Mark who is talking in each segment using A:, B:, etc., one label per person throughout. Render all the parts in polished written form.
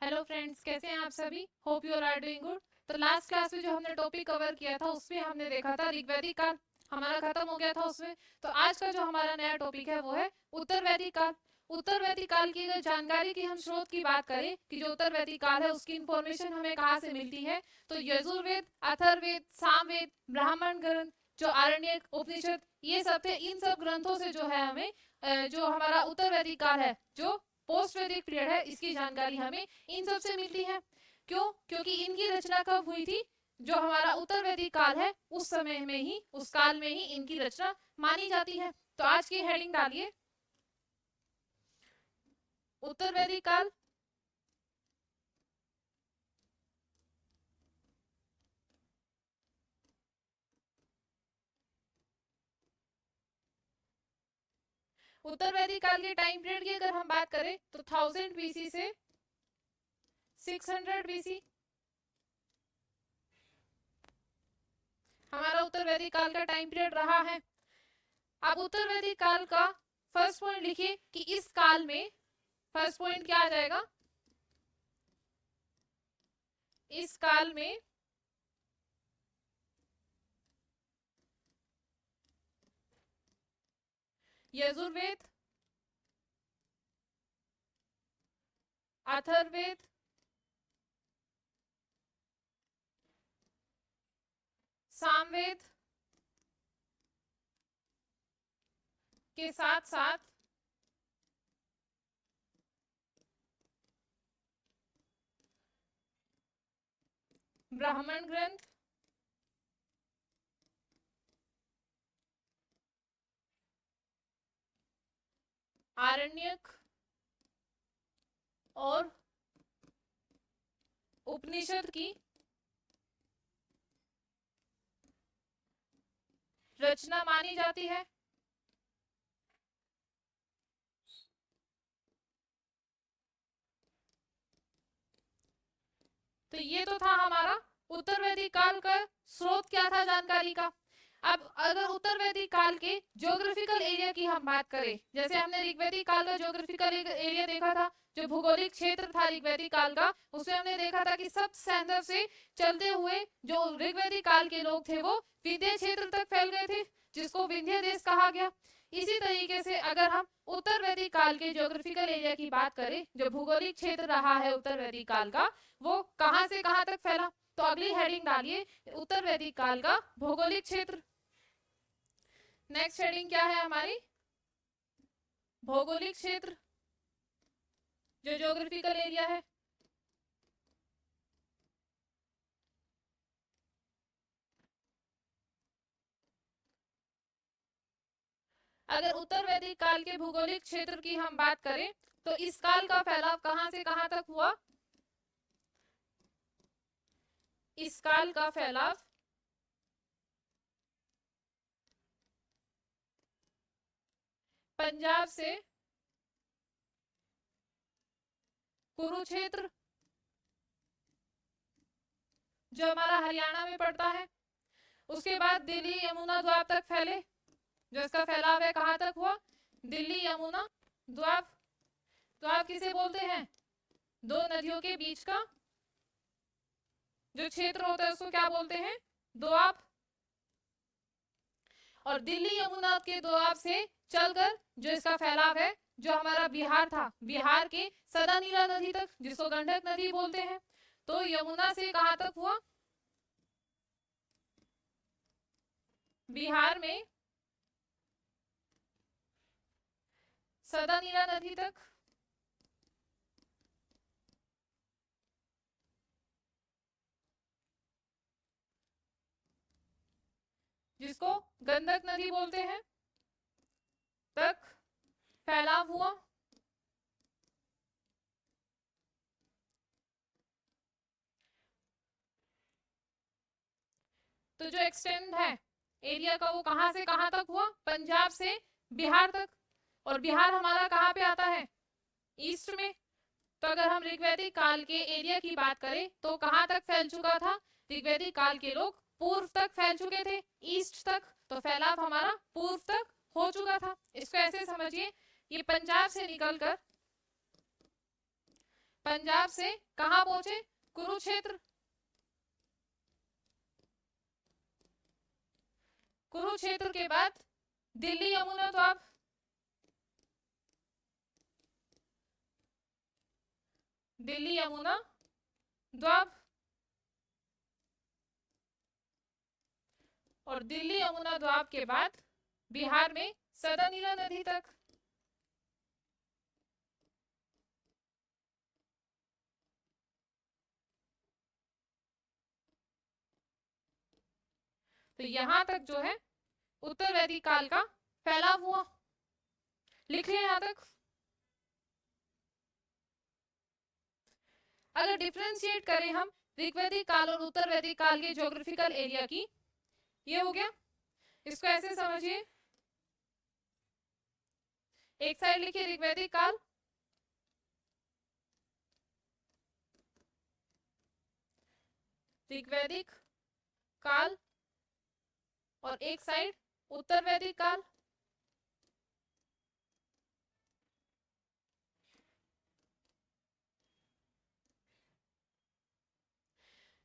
A: Hello friends, कैसे हैं आप सभी। Hope you are doing good. तो लास्ट क्लास में जो हमने टॉपिक कवर किया था उसमें हमने देखा था ऋग्वैदिक काल हमारा खत्म हो गया था उसमें। तो आज का जो हमारा नया टॉपिक है वो है उत्तर वैदिक काल। उत्तर वैदिक काल की अगर जानकारी की हम स्रोत की बात करें कि जो उत्तर वैदिक काल है उसकी इंफॉर्मेशन हमें कहाँ से मिलती है, तो यजुर्वेद, अथर्ववेद, सामवेद, ब्राह्मण ग्रंथ, जो आरण्यक, उपनिषद, ये सब थे। इन सब ग्रंथों से जो है हमें जो हमारा उत्तर वैदिक काल है, जो पोस्ट वैदिक पीरियड है, इसकी जानकारी हमें इन सब से मिलती है। क्यों? क्योंकि इनकी रचना कब हुई थी? जो हमारा उत्तर वैदिक काल है उस समय में ही, उस काल में ही इनकी रचना मानी जाती है। तो आज की हेडिंग डालिए, उत्तर वैदिक काल। उत्तर वैदिक काल के टाइम पीरियड की अगर हम बात करें तो 1000 बीसी से 600 बीसी हमारा उत्तर वैदिक काल का टाइम पीरियड रहा है। अब उत्तर वैदिक काल का फर्स्ट पॉइंट लिखिए कि इस काल में, फर्स्ट पॉइंट क्या आ जाएगा, इस काल में यजुर्वेद, अथर्ववेद, सामवेद के साथ साथ ब्राह्मण ग्रंथ, आरण्यक और उपनिषद की रचना मानी जाती है। तो ये तो था हमारा उत्तर वैदिक काल का स्रोत क्या था जानकारी का। अब अगर उत्तर वैदिक काल के ज्योग्राफिकल एरिया की हम बात करें, जैसे हमने ऋग्वैदिक काल का ज्योग्राफिकल एरिया देखा था, जो भूगोलिक क्षेत्र था ऋग्वैदिक काल का, उसमें हमने देखा था कि सब सैंधव से चलते हुए जो ऋग्वैदिक काल के लोग थे वो विंध्य क्षेत्र तक फैल गए थे, जिसको विंध्य देश कहा गया। इसी तरीके से अगर हम उत्तर वैदिक काल के ज्योग्राफिकल एरिया की बात करें, जो भूगोलिक क्षेत्र रहा है उत्तर वैदिक काल का, वो कहां से कहां तक फैला। तो अगली हेडिंग डालिए, उत्तर वैदिक काल का भौगोलिक क्षेत्र। नेक्स्ट हेडिंग क्या है हमारी, भौगोलिक क्षेत्र, जो ज्योग्राफिकल एरिया है। अगर उत्तर वैदिक काल के भौगोलिक क्षेत्र की हम बात करें तो इस काल का फैलाव कहां से कहां तक हुआ। इस काल का फैलाव पंजाब से कुरुक्षेत्र, जो हमारा हरियाणा में पड़ता है, उसके बाद दिल्ली यमुना द्वाब तक फैले, जो इसका फैलाव है कहां तक हुआ, दिल्ली यमुना द्वाब। द्वाब किसे बोलते हैं, दो नदियों के बीच का जो क्षेत्र होता है उसको क्या बोलते हैं, दोआब। और दिल्ली यमुना के दोआब से चलकर जो इसका फैलाव है, जो हमारा बिहार था, बिहार के सदा नीला नदी तक, जिसको गंडक नदी बोलते हैं। तो यमुना से कहां तक हुआ, बिहार में सदा नीला नदी तक, जिसको गंडक नदी बोलते हैं, तक फैलाव हुआ। तो जो एक्सटेंड है एरिया का, वो कहां से कहां तक हुआ, पंजाब से बिहार तक। और बिहार हमारा कहां पे आता है, ईस्ट में। तो अगर हम ऋग्वैदिक काल के एरिया की बात करें तो कहां तक फैल चुका था, ऋग्वैदिक काल के लोग पूर्व तक फैल चुके थे, ईस्ट तक। तो फैलाव हमारा पूर्व तक हो चुका था। इसको ऐसे समझिए, ये पंजाब से निकलकर पंजाब से कहाँ पहुंचे? कुरुक्षेत्र। कुरुक्षेत्र के बाद दिल्ली यमुना द्वाब, दिल्ली यमुना द्वाब, और दिल्ली यमुना द्वाब के बाद बिहार में सदा नीला नदी तक। तो यहां तक जो है उत्तर वैदिक काल का फैलाव हुआ। लिख लिया यहां तक। अगर डिफरेंशिएट करें हम ऋग्वैदिक काल और उत्तर वैदिक काल के ज्योग्राफिकल एरिया की, ये हो गया। इसको ऐसे समझिए, एक साइड लिखिए ऋग्वैदिक काल, ऋग्वैदिक काल, और एक साइड उत्तर वैदिक काल।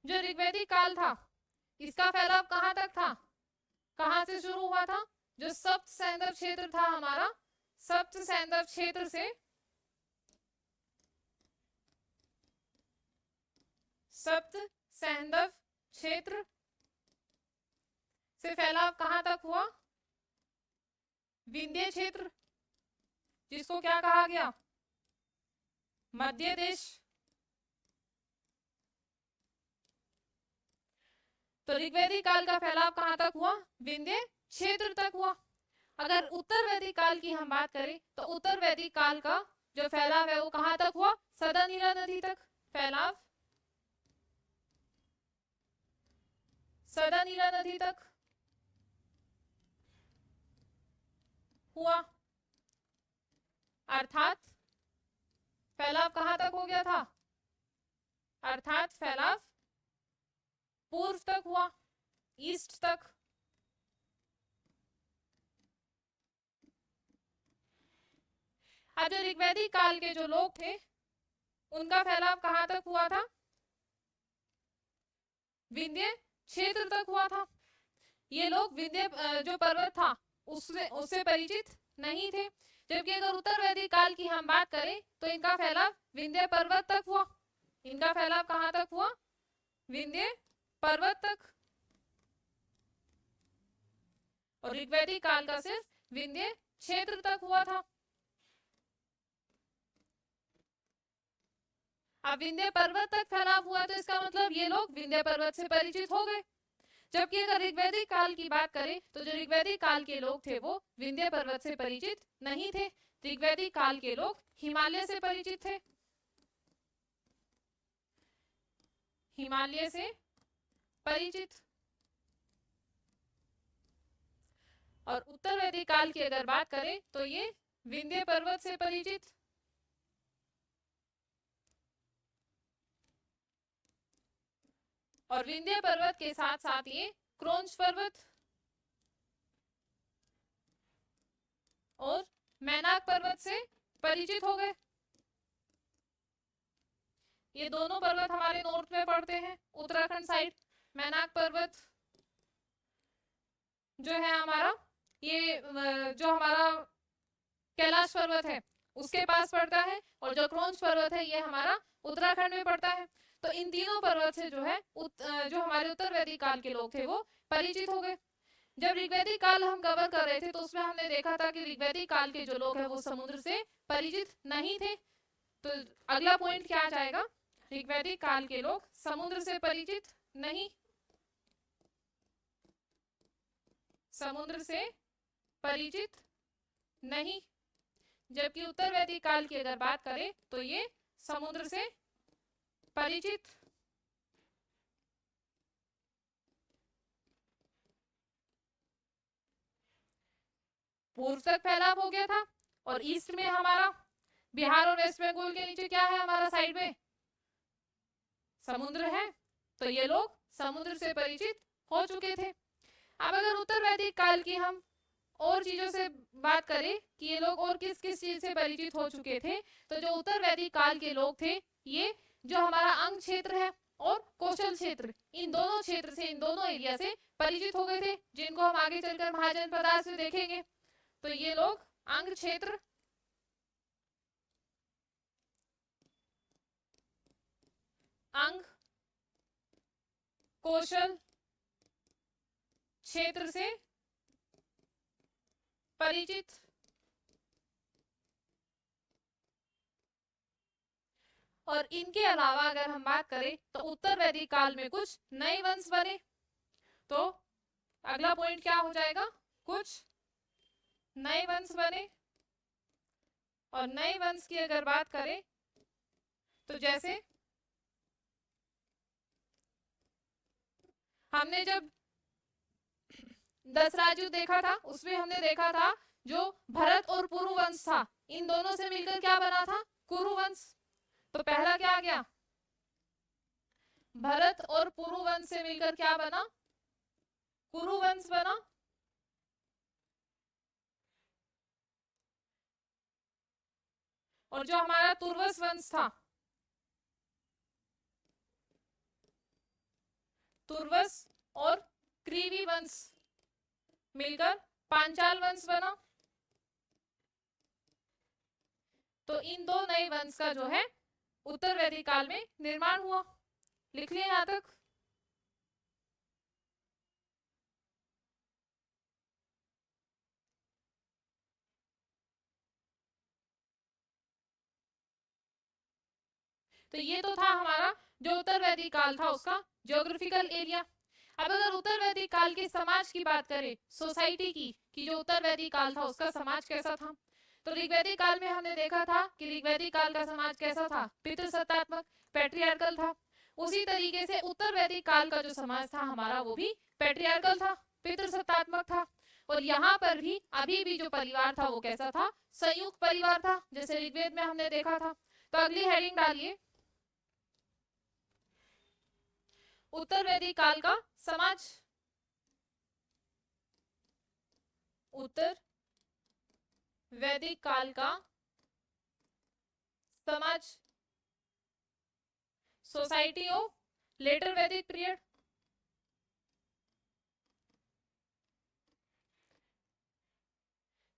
A: जो ऋग्वैदिक काल था इसका फैलाव कहां तक था? कहां से शुरू हुआ था? जो सप्त सैंधव क्षेत्र था हमारा, सप्त सैंधव क्षेत्र से, सप्त सैंधव क्षेत्र से फैलाव कहां तक हुआ? विंध्य क्षेत्र, जिसको क्या कहा गया? मध्य देश। तो ऋग्वैदिक काल का फैलाव कहां तक हुआ? विंध्य क्षेत्र तक हुआ। अगर उत्तर वैदिक काल की हम बात करें तो उत्तर वैदिक काल का जो फैलाव है वो कहां तक हुआ? सदा नीला नदी तक फैलाव, सदा नीला नदी तक हुआ। अर्थात फैलाव कहां तक हो गया था? अर्थात फैलाव पूर्व तक हुआ, ईस्ट तक। अब जो ऋग्वैदिक काल के जो लोग थे उनका फैलाव कहां तक हुआ था? विंध्य क्षेत्र तक हुआ था। ये लोग विंध्य जो पर्वत था उससे परिचित नहीं थे। जबकि अगर उत्तर वैदिक काल की हम बात करें तो इनका फैलाव विंध्य पर्वत तक हुआ। इनका फैलाव कहां तक हुआ? विंध्य पर्वत तक। और ऋग्वैदिक काल का सिर्फ विंध्य क्षेत्र तक हुआ था। अब विंध्य पर्वत तक फैलाव हुआ तो इसका मतलब ये लोग विंध्य पर्वत से परिचित हो गए। जबकि अगर ऋग्वैदिक काल की बात करें तो जो ऋग्वैदिक काल के लोग थे वो विंध्य पर्वत से परिचित नहीं थे। ऋग्वैदिक काल के लोग हिमालय से परिचित थे, हिमालय से परिचित। और उत्तर वैदिक काल की अगर बात करें तो ये विंध्य पर्वत से परिचित। और विंध्य पर्वत के साथ साथ ये क्रोंच पर्वत और मैनाक पर्वत से परिचित हो गए। ये दोनों पर्वत हमारे नॉर्थ में पड़ते हैं, उत्तराखंड साइड। मैनाक पर्वत जो है हमारा, ये जो हमारा कैलाश पर्वत है उसके पास पड़ता है, और जो क्रोंच पर्वत है ये हमारा उत्तराखंड में पड़ता है। तो इन तीनों पर्वत से जो है जो हमारे उत्तर वैदिक काल के लोग थे वो परिचित हो गए। जब ऋग्वैदिक काल हम कवर कर रहे थे तो उसमें हमने देखा था कि ऋग्वैदिक काल के जो लोग हैं वो समुद्र से परिचित नहीं थे। तो अगला पॉइंट क्या आ जाएगा? ऋग्वैदिक काल के लोग समुद्र से परिचित नहीं, समुद्र से परिचित नहीं। जबकि उत्तर वैदिक काल की अगर बात करें तो ये समुद्र से परिचित। पूर्व तक फैलाव हो गया था, और ईस्ट में हमारा बिहार और वेस्ट बंगाल के नीचे क्या है हमारा साइड में? समुद्र है। तो ये लोग समुद्र से परिचित हो चुके थे। अब अगर उत्तर वैदिक काल की हम और चीजों से बात करें कि ये लोग और किस किस चीज से परिचित हो चुके थे, तो जो उत्तर वैदिक काल के लोग थे ये जो हमारा अंग क्षेत्र है और कौशल क्षेत्र, इन दोनों क्षेत्र से, इन दोनों एरिया से परिचित हो गए थे, जिनको हम आगे चलकर महाजन पदार्थ में देखेंगे। तो ये लोग अंग क्षेत्र, अंग कौशल क्षेत्र से परिचित। और इनके अलावा अगर हम बात करें तो उत्तर वैदिक काल में कुछ नए वंश बने। तो अगला पॉइंट क्या हो जाएगा, कुछ नए वंश बने। और नए वंश की अगर बात करें तो जैसे हमने जब 10 राजू देखा था, उसमें हमने देखा था जो भरत और पुरु वंश था, इन दोनों से मिलकर क्या बना था, कुरु वंश। तो पहला क्या आ गया, भरत और पुरु वंश से मिलकर क्या बना, कुरु वंश बना। और जो हमारा तुर्वस वंश था, तुर्वस और क्रीवी वंश मिलकर पांचाल वंश बना। तो इन दो नए वंश का जो है उत्तर वैदिक काल में निर्माण हुआ। लिख लिया यहां तक। तो ये तो था हमारा जो उत्तर वैदिक काल था उसका ज्योग्राफिकल एरिया। अब अगर उत्तर वैदिक काल के समाज की बात करें, सोसाइटी की, कि जो उत्तर वैदिक काल था उसका समाज कैसा था, तो ऋग्वैदिक काल में हमने देखा था कि ऋग्वैदिक काल का समाज कैसा था, पितृसत्तात्मक, पैट्रियार्कल था। उसी तरीके से उत्तर वैदिक काल का जो समाज था हमारा वो भी पैट्रियार्कल था, पितृसत्तात्मक था। और यहाँ पर भी अभी भी जो परिवार था वो कैसा था, संयुक्त परिवार था, जैसे ऋग्वेद में हमने देखा था। तो अगली हेडिंग डालिए, उत्तर वैदिक काल का समाज। उत्तर वैदिक काल का समाज, सोसाइटी ऑफ लेटर वैदिक पीरियड।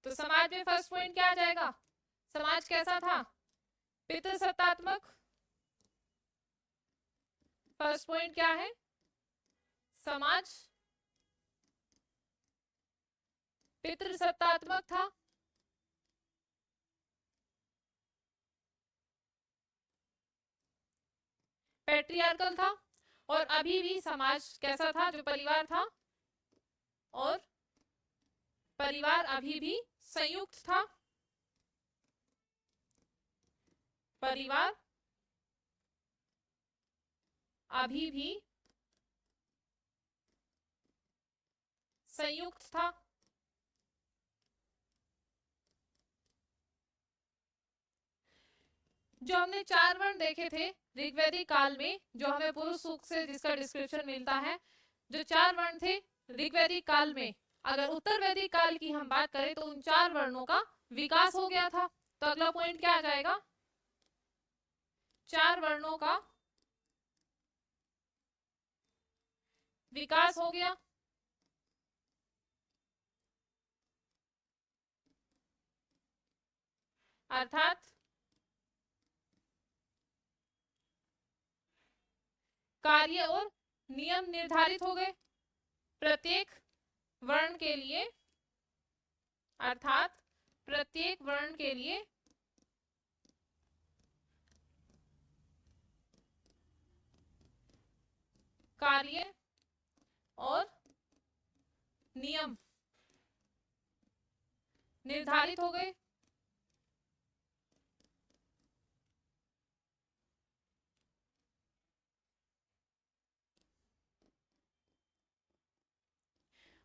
A: तो समाज में फर्स्ट पॉइंट क्या आ जाएगा, समाज कैसा था, पितृसत्तात्मक। फर्स्ट पॉइंट क्या है, समाज पितृसत्तात्मक था। पैट्रियार्कल था। और अभी भी समाज कैसा था, जो परिवार था, और परिवार अभी भी संयुक्त था। परिवार अभी भी संयुक्त था। जो हमने 4 वर्ण देखे थे ऋग्वैदिक काल में, जो हमें पुरुष सूक्त से जिसका डिस्क्रिप्शन मिलता है, जो 4 वर्ण थे ऋग्वैदिक काल में, अगर उत्तर वैदिक काल की हम बात करें तो उन 4 वर्णों का विकास हो गया था। तो अगला पॉइंट क्या आ जाएगा, 4 वर्णों का विकास हो गया। अर्थात कार्य और नियम निर्धारित हो गए प्रत्येक वर्ण के लिए। अर्थात प्रत्येक वर्ण के लिए कार्य और नियम निर्धारित हो गए।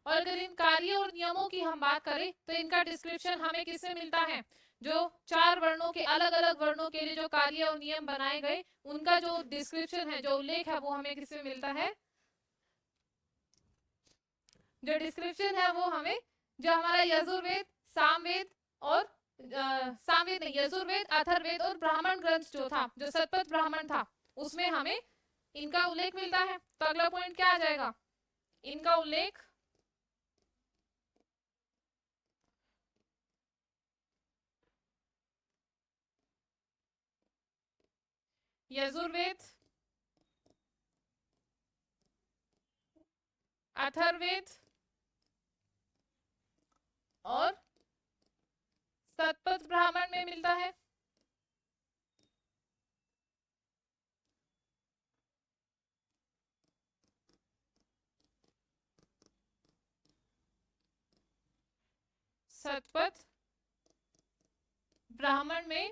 A: और अगर इन कार्यों और नियमों की हम बात करें तो इनका डिस्क्रिप्शन हमें किससे मिलता है, जो 4 वर्णों के अलग अलग वर्णों के लिए जो कार्य और नियम बनाए गए उनका जो डिस्क्रिप्शन है, जो उल्लेख है, वो हमें किससे मिलता है, जो डिस्क्रिप्शन है वो हमें जो हमारा यजुर्वेद, सामवेद और सामवेद नहीं, यजुर्वेद, अथर्ववेद और ब्राह्मण ग्रंथ जो था, जो शतपथ ब्राह्मण था, उसमें हमें इनका उल्लेख मिलता है। तो अगला पॉइंट क्या आ जाएगा, इनका उल्लेख यजुर्वेद, अथर्ववेद और शतपथ ब्राह्मण में मिलता है। शतपथ ब्राह्मण में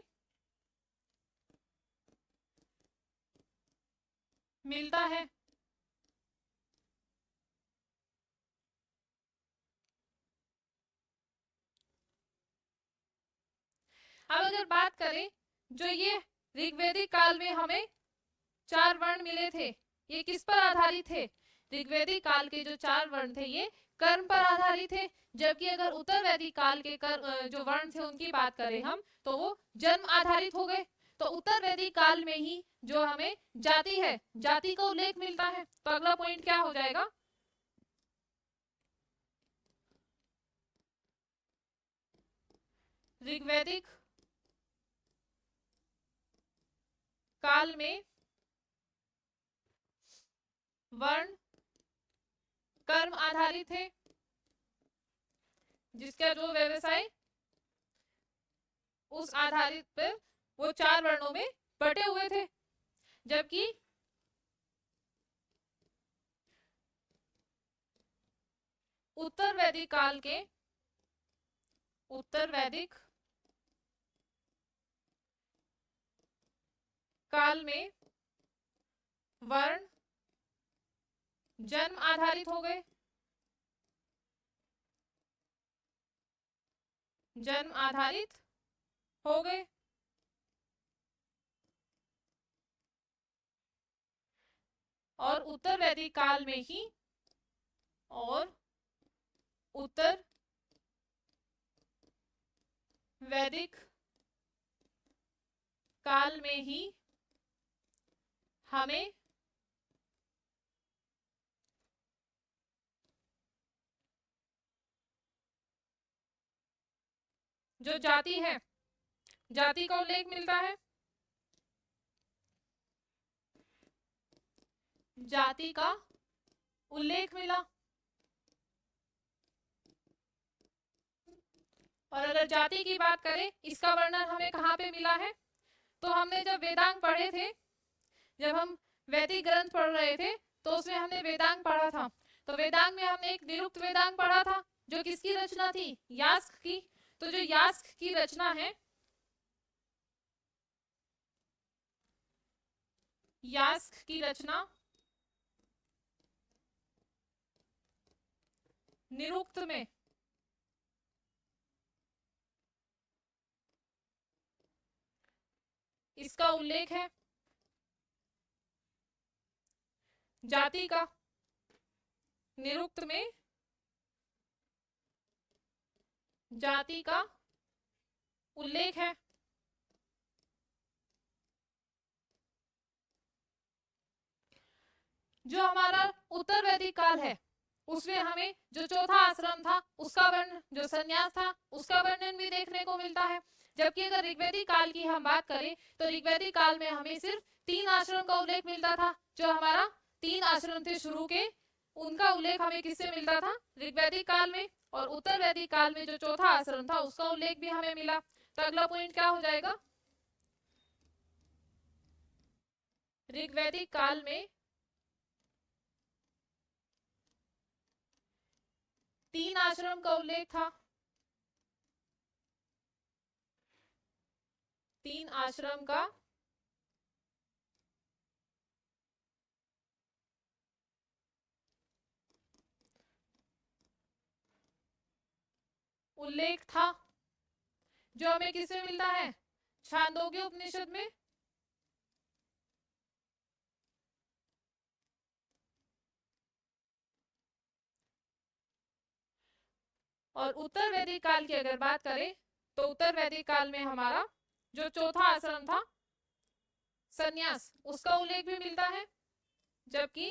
A: मिलता है। अब अगर बात करें, जो ये ऋग्वैदिक काल में हमें 4 वर्ण मिले थे, ये किस पर आधारित थे, ऋग्वैदिक काल के जो 4 वर्ण थे ये कर्म पर आधारित थे। जबकि अगर उत्तर वैदिक काल के जो वर्ण थे उनकी बात करें हम, तो वो जन्म आधारित हो गए। तो उत्तर वैदिक काल में ही जो हमें जाति है, जाति का उल्लेख मिलता है। तो अगला पॉइंट क्या हो जाएगा, ऋग्वैदिक काल में वर्ण कर्म आधारित थे, जिसका जो व्यवसाय उस आधारित पर वो 4 वर्णों में बटे हुए थे। जबकि उत्तर वैदिक काल के, उत्तर वैदिक काल में वर्ण जन्म आधारित हो गए, जन्म आधारित हो गए। और उत्तर वैदिक काल में ही, और उत्तर वैदिक काल में ही हमें जो जाति है, जाति का उल्लेख मिलता है। जाति का उल्लेख मिला। और अगर जाति की बात करें, इसका वर्णन हमें कहाँ पे मिला है, तो हमने जब वेदांग पढ़े थे, जब हम वैदिक ग्रंथ पढ़ रहे थे, तो उसमें हमने वेदांग पढ़ा था। तो वेदांग में हमने एक निरुक्त वेदांग पढ़ा था, जो किसकी रचना थी, यास्क की। तो जो यास्क की रचना है, यास्क की रचना निरुक्त में इसका उल्लेख है। जाति का निरुक्त में जाति का उल्लेख है। जो हमारा उत्तर वैदिक काल है, उसमें हमें जो चौथा आश्रम था उसका वर्ण, जो संन्यास था उसका वर्णन भी देखने को मिलता है। जबकि अगर ऋग्वैदिक काल की हम बात करें, तो ऋग्वैदिक काल में हमें सिर्फ 3 आश्रम का उल्लेख मिलता था। जो हमारा 3 आश्रम थे शुरू के, उनका उल्लेख हमें किससे मिलता था, ऋग्वैदिक काल में। और उत्तर वैदिक काल में जो चौथा आश्रम था उसका उल्लेख भी हमें मिला। तो अगला पॉइंट क्या हो जाएगा, ऋग्वैदिक काल में 3 आश्रम का उल्लेख था। 3 आश्रम का उल्लेख था, जो हमें किसमें मिलता है, छांदोग्य उपनिषद में। और उत्तर वैदिक काल की अगर बात करें, तो उत्तर वैदिक काल में हमारा जो चौथा आश्रम था संन्यास, उसका उल्लेख भी मिलता है, जबकि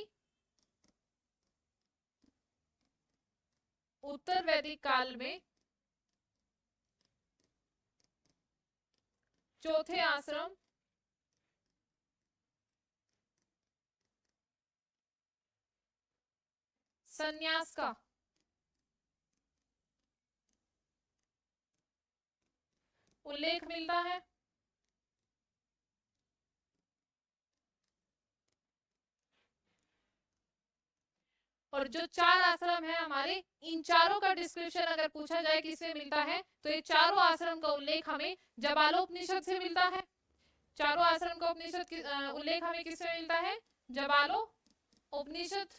A: उत्तर वैदिक काल में चौथे आश्रम संन्यास का उल्लेख मिलता है। और जो चार आश्रम है हमारे, इन चारों का डिस्क्रिप्शन अगर पूछा जाए किससे मिलता है, तो ये चारों आश्रम का उल्लेख हमें जबालोपनिषद से मिलता है। चारों आश्रम का उपनिषद उल्लेख हमें किससे मिलता है? जबालो उपनिषद।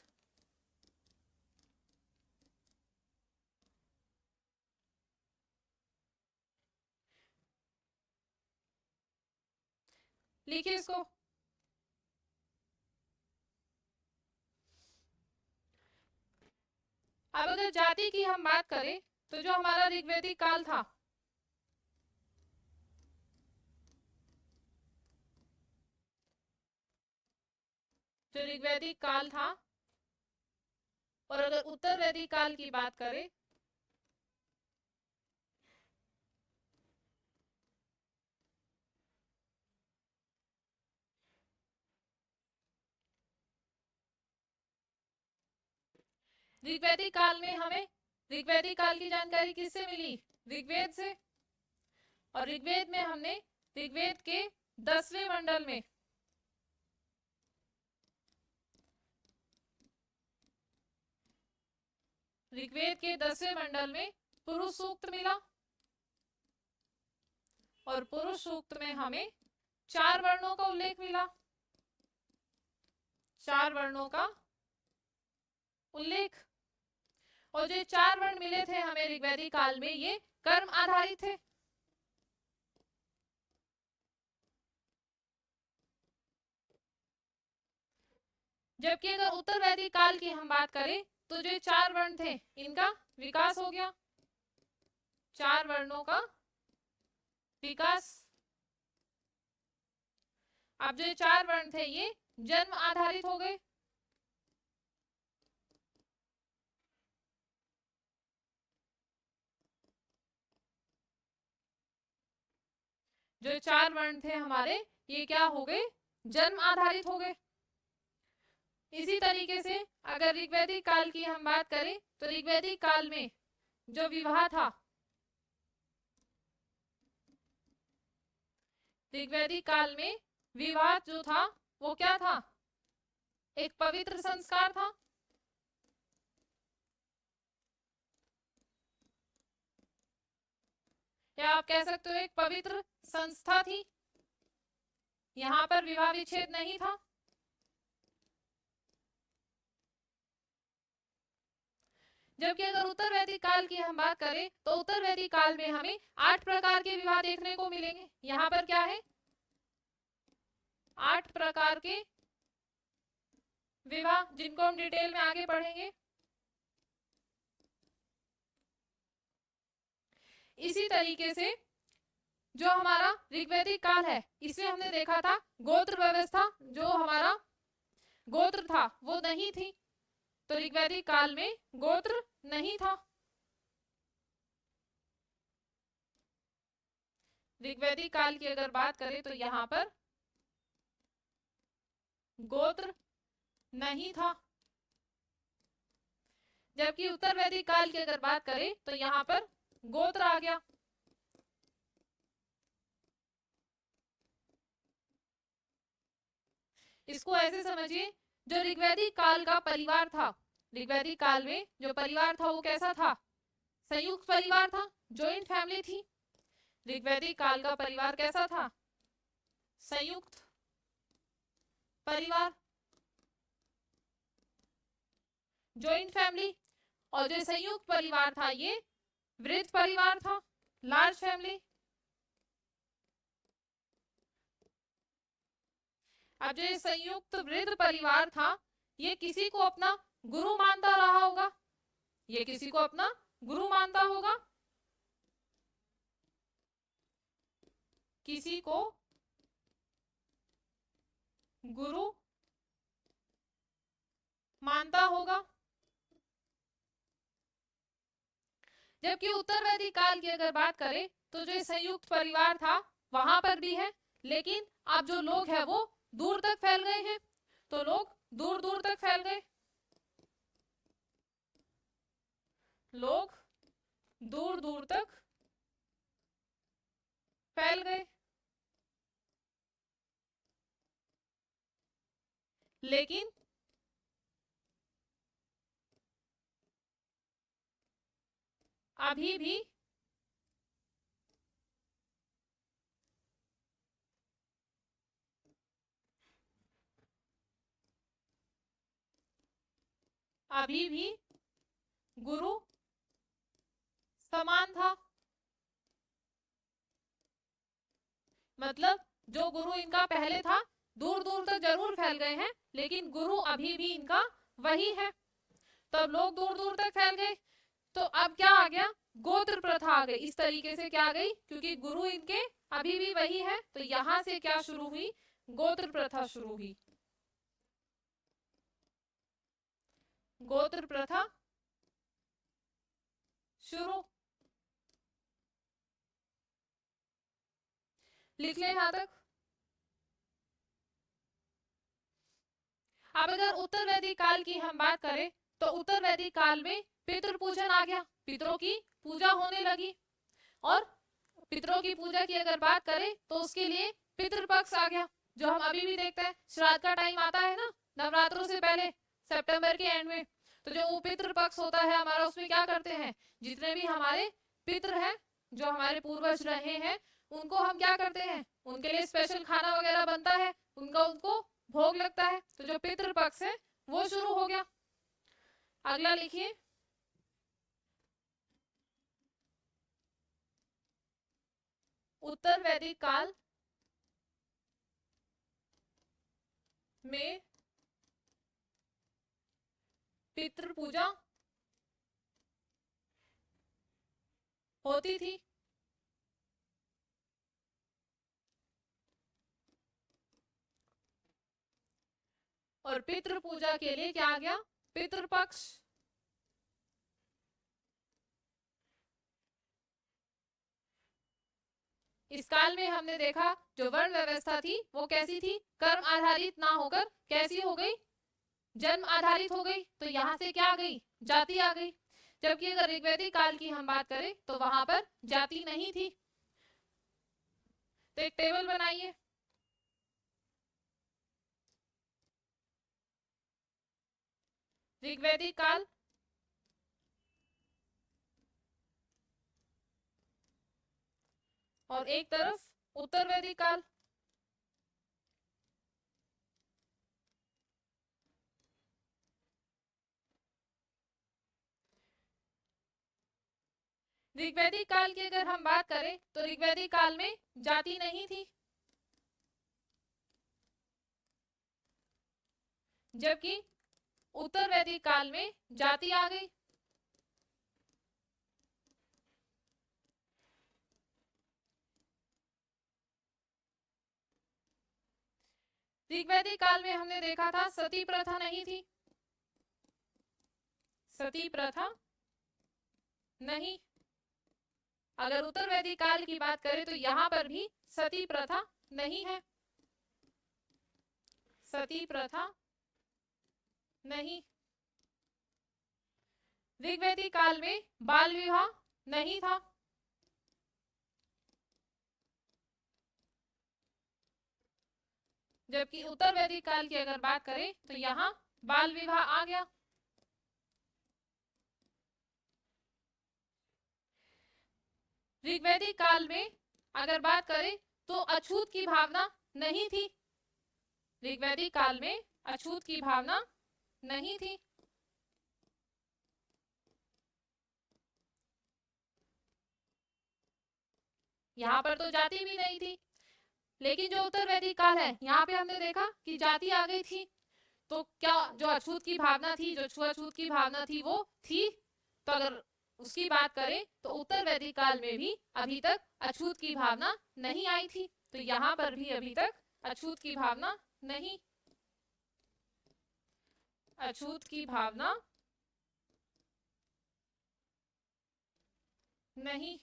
A: लिखिए इसको। अब अगर जाति की हम बात करें तो जो हमारा ऋग्वैदिक काल था, जो ऋग्वैदिक काल था, और अगर उत्तर वैदिक काल की बात करें ऋग्वैदिक काल में हमें ऋग्वैदिक काल की जानकारी किससे मिली? ऋग्वेद से। और ऋग्वेद में हमने ऋग्वेद के 10वें मंडल में ऋग्वेद के 10वें मंडल में पुरुष सूक्त मिला, और पुरुष सूक्त में हमें 4 वर्णों का उल्लेख मिला। 4 वर्णों का उल्लेख। और जो 4 वर्ण मिले थे हमें ऋग्वैदिक काल में, ये कर्म आधारित थे। जबकि अगर उत्तर वैदिक काल की हम बात करें तो जो 4 वर्ण थे इनका विकास हो गया। 4 वर्णों का विकास। अब जो 4 वर्ण थे ये जन्म आधारित हो गए। जो 4 वर्ण थे हमारे, ये क्या हो गए? जन्म आधारित हो गए। इसी तरीके से अगर ऋग्वैदिक काल की हम बात करें तो ऋग्वैदिक काल में जो विवाह था, ऋग्वैदिक काल में विवाह जो था वो क्या था? एक पवित्र संस्कार था। या आप कह सकते हो एक पवित्र संस्था थी। यहां पर विवाह विच्छेद नहीं था। जबकि अगर उत्तर वैदिक काल की हम बात करें तो उत्तर वैदिक काल में हमें 8 प्रकार के विवाह देखने को मिलेंगे। यहां पर क्या है? 8 प्रकार के विवाह, जिनको हम डिटेल में आगे पढ़ेंगे। इसी तरीके से जो हमारा ऋग्वैदिक काल है, इसमें हमने देखा था गोत्र व्यवस्था, जो हमारा गोत्र था वो नहीं थी। तो ऋग्वैदिक काल में गोत्र नहीं था। ऋग्वैदिक काल की अगर बात करें तो यहां पर गोत्र नहीं था। जबकि उत्तर वैदिक काल की अगर बात करें तो यहां पर गोत्र आ गया। इसको ऐसे समझिए, जो ऋग्वैदिक काल का परिवार था, ऋग्वैदिक काल में जो परिवार था वो कैसा था? संयुक्त परिवार था, जॉइंट फैमिली थी। ऋग्वैदिक काल का परिवार कैसा था? संयुक्त परिवार, जॉइंट फैमिली। और जो संयुक्त परिवार था ये वृद्ध परिवार था, लार्ज फैमिली। अब जो संयुक्त वृद्ध परिवार था, ये किसी को अपना गुरु मानता रहा होगा। ये किसी को अपना गुरु मानता होगा। किसी को गुरु मानता होगा। जबकि उत्तर वैदिक काल की अगर बात करें तो जो संयुक्त परिवार था वहां पर भी है, लेकिन अब जो लोग हैं वो दूर तक फैल गए हैं। तो लोग दूर दूर तक फैल गए, लोग दूर दूर तक फैल गए, लेकिन अभी भी गुरु समान था। मतलब जो गुरु इनका पहले था दूर दूर तक जरूर फैल गए हैं, लेकिन गुरु अभी भी इनका वही है। तब लोग दूर दूर तक फैल गए। तो अब क्या आ गया, गोत्र प्रथा आ गई। इस तरीके से क्या आ गई, क्योंकि गुरु इनके अभी भी वही है, तो यहां से क्या शुरू हुई, गोत्र प्रथा शुरू हुई। गोत्र प्रथा शुरू। लिख ले यहां तक। अब अगर उत्तर वैदिक काल की हम बात करें तो उत्तर वैदिक काल में पितृ पूजन आ गया, पितरों की पूजा होने लगी। और पितरों की पूजा की अगर बात करें तो उसके लिए पितृपक्ष आ गया, जो हम अभी भी देखते हैं। श्राद्ध का टाइम आता है ना नवरात्रों से पहले, सितंबर के एंड में, तो जो पितृपक्ष होता है हमारा, उसमें क्या करते हैं, जितने भी हमारे पितृ हैं, जो हमारे पूर्वज रहे हैं, उनको हम क्या करते हैं, उनके लिए स्पेशल खाना वगैरह बनता है, उनको भोग लगता है। तो जो पितृपक्ष है वो शुरू हो गया। अगला लिखिए, उत्तर वैदिक काल में पितृ पूजा होती थी। और पितृ पूजा के लिए क्या आ गया, पितृपक्ष। इस काल में हमने देखा जो वर्ण व्यवस्था थी वो कैसी थी, कर्म आधारित ना होकर कैसी हो गई, जन्म आधारित हो गई। तो यहां से क्या आ गई, जाति आ गई। जबकि अगर ऋग्वैदिक काल की हम बात करें तो वहां पर जाति नहीं थी। तो एक टेबल बनाइए, ऋग्वैदिक काल, और एक तरफ उत्तर वैदिक काल। ऋग्वैदिक काल की अगर हम बात करें तो ऋग्वैदिक काल में जाति नहीं थी, जबकि उत्तर वैदिक काल में जाति आ गई। ऋग्वैदिक काल में हमने देखा था सती प्रथा नहीं थी, सती प्रथा नहीं। अगर उत्तर वैदिक काल की बात करें तो यहां पर भी सती प्रथा नहीं है, सती प्रथा नहीं। ऋग्वैदिक काल में बाल विवाह नहीं था, जबकि उत्तर वैदिक काल की अगर बात करें तो यहाँ बाल विवाह आ गया। ऋग्वैदिक काल में अगर बात करें तो अछूत की भावना नहीं थी, ऋग्वैदिक काल में अछूत की भावना नहीं थी। यहाँ पर तो जाति भी नहीं थी। लेकिन जो उत्तर वैदिक काल है यहाँ पे हमने देखा कि जाति आ गई थी। तो क्या जो अछूत की भावना थी, जो छुआछूत की भावना थी वो थी। तो अगर उसकी बात करें तो उत्तर वैदिक काल में भी अभी तक अछूत की भावना नहीं आई थी। तो यहां पर भी अभी तक अछूत की भावना नहीं, अछूत की भावना नहीं।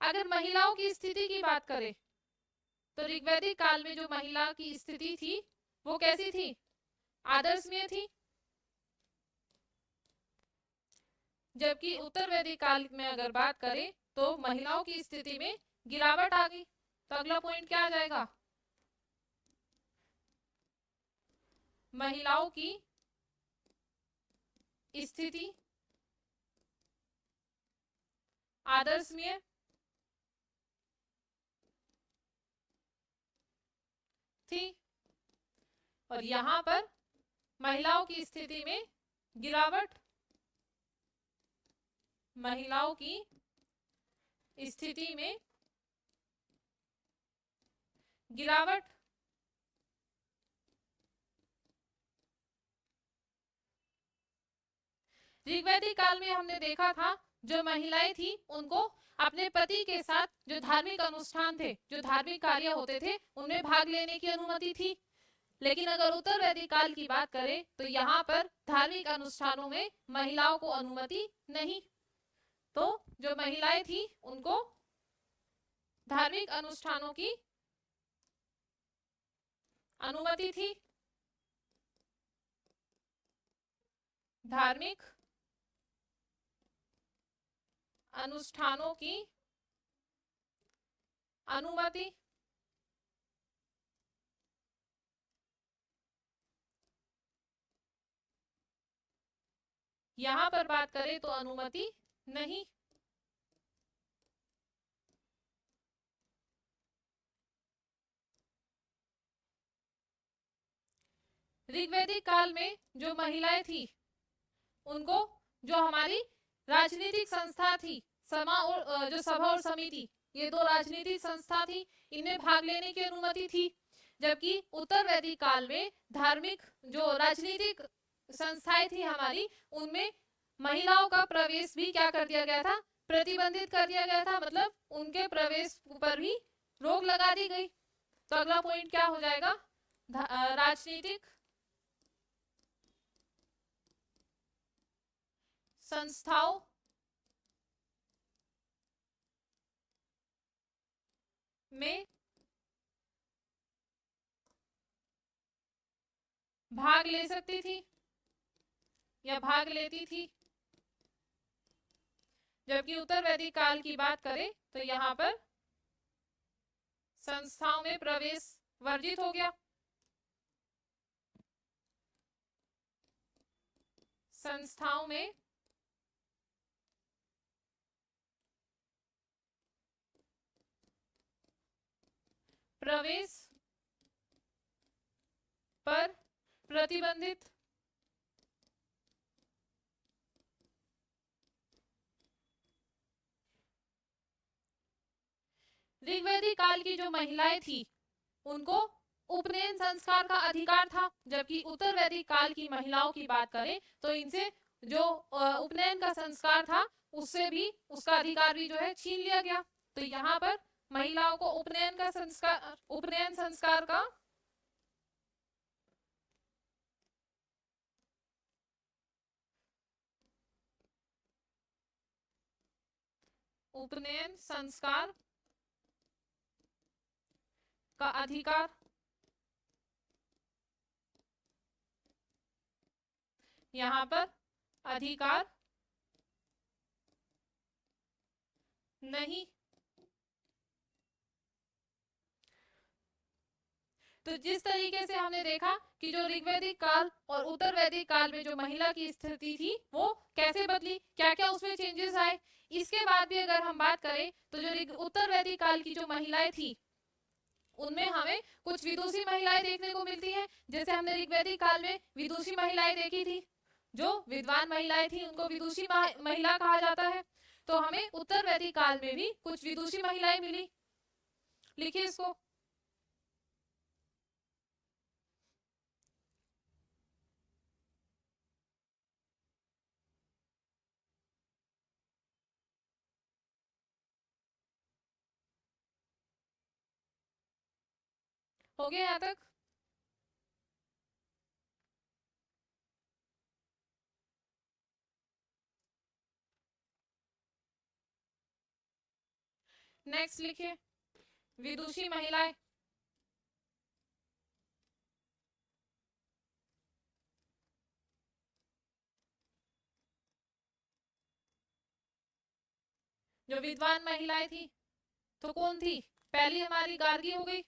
A: अगर महिलाओं की स्थिति की बात करें तो ऋग्वैदिक काल में जो महिला की स्थिति थी वो कैसी थी? आदर्शनीय थी। जबकि उत्तर वैदिक काल में अगर बात करें तो महिलाओं की स्थिति में गिरावट आ गई। तो अगला पॉइंट क्या आ जाएगा? महिलाओं की स्थिति आदर्शनीय थी और यहां पर महिलाओं की स्थिति में गिरावट, महिलाओं की स्थिति में गिरावट। ऋग्वैदिक काल में हमने देखा था जो महिलाएं थी उनको अपने पति के साथ जो धार्मिक अनुष्ठान थे, जो धार्मिक कार्य होते थे, उनमें भाग लेने की अनुमति थी। लेकिन अगर उत्तर वैदिक काल की बात करें तो यहाँ पर धार्मिक अनुष्ठानों में महिलाओं को अनुमति नहीं। तो जो महिलाएं थी उनको धार्मिक अनुष्ठानों की अनुमति थी, धार्मिक अनुष्ठानों की अनुमति। यहां पर बात करें तो अनुमति नहीं। ऋग्वैदिक काल में जो महिलाएं थी उनको जो हमारी राजनीतिक संस्था थी, समा और जो सभा और समिति, ये दो राजनीतिक संस्था थी, इनमें भाग लेने की अनुमति थी। जबकि उत्तर वैदिक काल में धार्मिक जो राजनीतिक संस्थाएं थी हमारी, उनमें महिलाओं का प्रवेश भी क्या कर दिया गया था? प्रतिबंधित कर दिया गया था। मतलब उनके प्रवेश पर भी रोक लगा दी गई। तो अगला पॉइंट क्या हो जाएगा? राजनीतिक संस्थाओं में भाग ले सकती थी या भाग लेती थी। जबकि उत्तर वैदिक काल की बात करें तो यहाँ पर संस्थाओं में प्रवेश वर्जित हो गया। संस्थाओं में प्रवेश पर प्रतिबंधित। ऋग्वैदिक काल की जो महिलाएं थी उनको उपनयन संस्कार का अधिकार था। जबकि उत्तर वैदिक काल की महिलाओं की बात करें तो इनसे जो उपनयन का संस्कार था उससे भी उसका अधिकार भी जो है छीन लिया गया। तो यहाँ पर महिलाओं को उपनयन का संस्कार, उपनयन संस्कार का उपनयन संस्कार का अधिकार यहाँ पर अधिकार नहीं। तो जिस तरीके से हमने देखा कि जो ऋग्वैदिक काल और उत्तर वैदिक काल में जो महिला की स्थिति थी वो कैसे बदली, क्या क्या उसमें चेंजेस आए। इसके बाद भी अगर हम बात करें तो जो उत्तर वैदिक काल की जो महिलाएं थी उनमें हमें कुछ विदुषी महिलाएं देखने को मिलती हैं। जैसे हमने ऋग्वैदिक काल में विदुषी महिलाएं देखी थी, जो विद्वान महिलाएं थी उनको विदुषी महिला कहा जाता है। तो हमें उत्तर वैदिक काल में भी कुछ विदुषी महिलाएं मिली। लिखिए इसको। हो गया यहाँ तक? नेक्स्ट लिखिए विदुषी महिलाएं। जो विद्वान महिलाएं थी तो कौन थी? पहली हमारी गार्गी हो गई।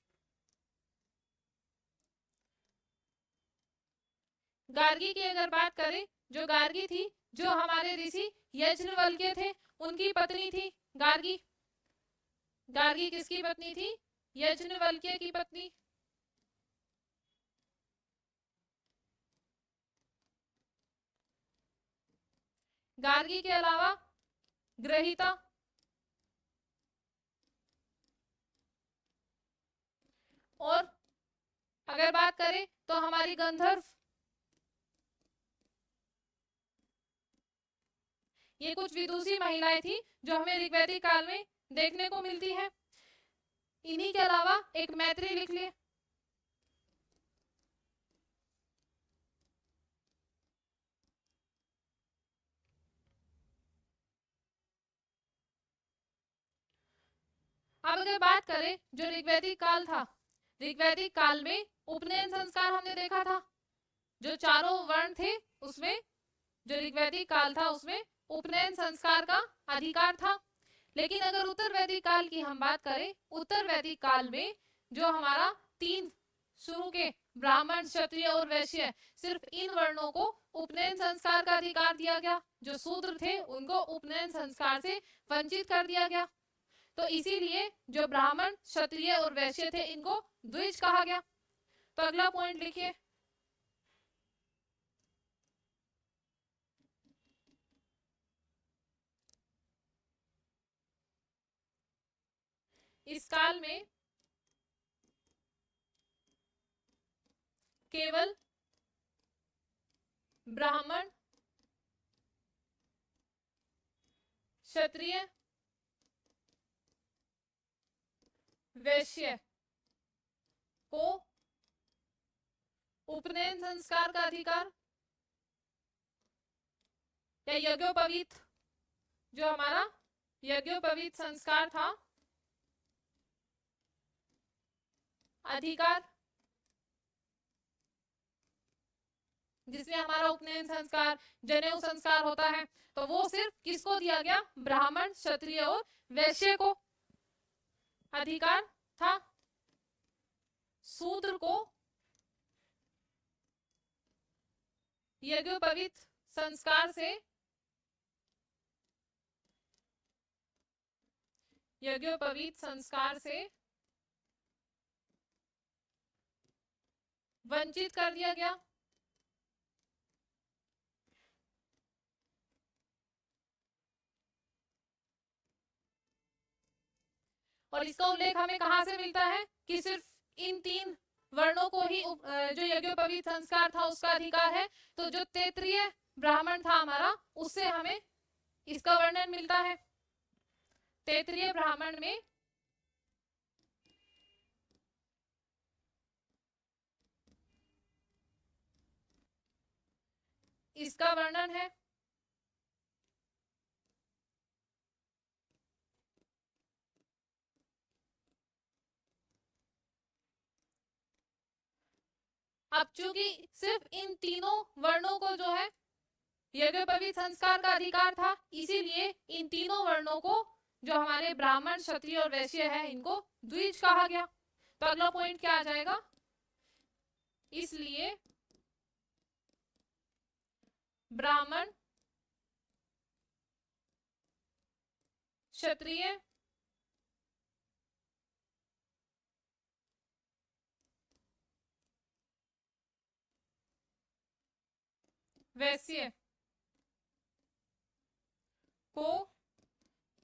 A: गार्गी की अगर बात करें, जो गार्गी थी, जो हमारे ऋषि यज्ञवल्क्य थे, उनकी पत्नी थी गार्गी। गार्गी किसकी पत्नी थी? यज्ञवल्क्य की पत्नी। गार्गी के अलावा ग्रहिता, और अगर बात करें तो हमारी गंधर्व। ये कुछ विदुषी महिलाएं थी जो हमें ऋग्वैदिक काल में देखने को मिलती है। इन्हीं के अलावा एक मैत्री लिख लिए। अब अगर बात करें जो ऋग्वैदिक काल था, ऋग्वैदिक काल में उपनयन संस्कार हमने देखा था। जो चारों वर्ण थे उसमें, जो ऋग्वैदिक काल था उसमें उपनयन संस्कार का अधिकार था। लेकिन अगर उत्तर वैदिक काल की हम बात करें, उत्तर वैदिक काल में जो हमारा तीन शुरू के ब्राह्मण, क्षत्रिय और वैश्य, सिर्फ इन वर्णों को उपनयन संस्कार का अधिकार दिया गया। जो शूद्र थे उनको उपनयन संस्कार से वंचित कर दिया गया। तो इसीलिए जो ब्राह्मण, क्षत्रिय और वैश्य थे इनको द्विज कहा गया। तो अगला पॉइंट लिखिए। इस काल में केवल ब्राह्मण, क्षत्रिय, वैश्य को उपनयन संस्कार का अधिकार या यज्ञोपवीत, जो हमारा यज्ञोपवीत संस्कार था, अधिकार, जिसमें हमारा उपनयन संस्कार, जनेऊ संस्कार होता है, तो वो सिर्फ किसको दिया गया? ब्राह्मण, क्षत्रिय और वैश्य को अधिकार था। शूद्र को यज्ञोपवीत संस्कार से वंचित कर दिया गया। और इसका उल्लेख हमें कहां से मिलता है कि सिर्फ इन तीन वर्णों को ही जो यज्ञोपवीत संस्कार था उसका अधिकार है। तो जो तैत्रीय ब्राह्मण था हमारा, उससे हमें इसका वर्णन मिलता है। तैत्रीय ब्राह्मण में इसका वर्णन है। अब चूंकि सिर्फ इन तीनों वर्णों को जो है यज्ञोपवीत संस्कार का अधिकार था, इसीलिए इन तीनों वर्णों को, जो हमारे ब्राह्मण, क्षत्रिय और वैश्य है, इनको द्विज कहा गया। तो अगला पॉइंट क्या आ जाएगा? इसलिए ब्राह्मण, क्षत्रिय, वैश्य को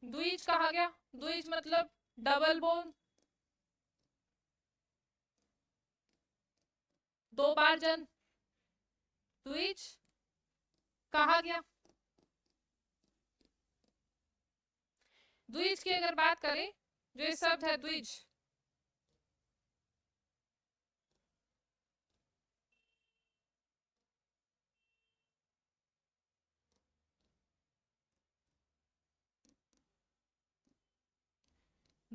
A: द्विज कहा गया। द्विज मतलब डबल बोन, दो बार जन्म, द्विज कहा गया। द्विज की अगर बात करें, जो ये शब्द है द्विज,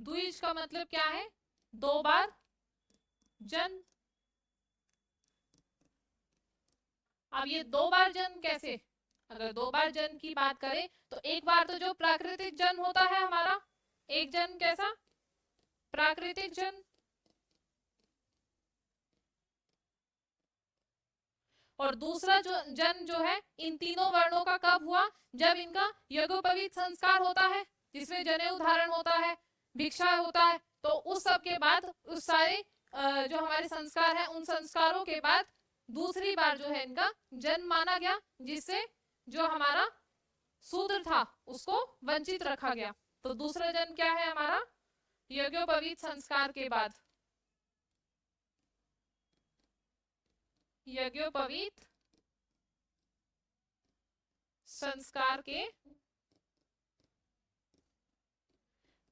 A: द्विज का मतलब क्या है? 2 बार जन्म। अब ये 2 बार जन्म कैसे? अगर 2 बार जन्म की बात करें तो एक बार तो जो प्राकृतिक जन्म होता है हमारा, एक जन्म कैसा? प्राकृतिक जन्म। और दूसरा जो जन्म जो है इन तीनों वर्णों का कब हुआ? जब इनका यज्ञोपवीत संस्कार होता है, जिसमें जनेऊ धारण होता है, भिक्षा होता है। तो उस सब के बाद, उस सारे जो हमारे संस्कार हैं, उन संस्कारों के बाद दूसरी बार जो है इनका जन्म माना गया, जिससे जो हमारा शूद्र था उसको वंचित रखा गया। तो दूसरा जन्म क्या है हमारा? यज्ञोपवीत संस्कार के बाद। यज्ञोपवीत संस्कार के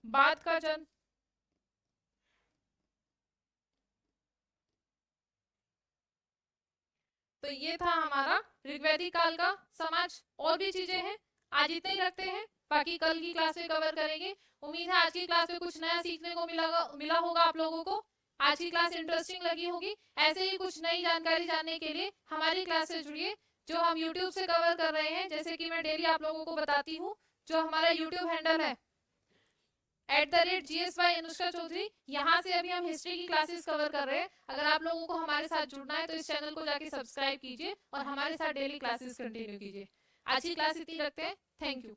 A: बाद का जन्म। तो ये था हमारा ऋग्वैदिक काल का समाज। और भी चीजें हैं, आज इतने ही रखते हैं, बाकी कल की क्लास में कवर करेंगे। उम्मीद है आज की क्लास में कुछ नया सीखने को मिला होगा आप लोगों को। आज की क्लास इंटरेस्टिंग लगी होगी। ऐसे ही कुछ नई जानकारी जानने के लिए हमारी क्लास से जुड़िए, जो हम यूट्यूब से कवर कर रहे हैं। जैसे कि मैं डेली आप लोगों को बताती हूँ, जो हमारा यूट्यूब हैंडल है @GSY अनुष्का चौधरी, यहाँ से अभी हम हिस्ट्री की क्लासेस कवर कर रहे हैं। अगर आप लोगों को हमारे साथ जुड़ना है तो इस चैनल को जाके सब्सक्राइब कीजिए और हमारे साथ डेली क्लासेस कंटिन्यू कीजिए। आज की क्लास इतनी रखते हैं। Thank you.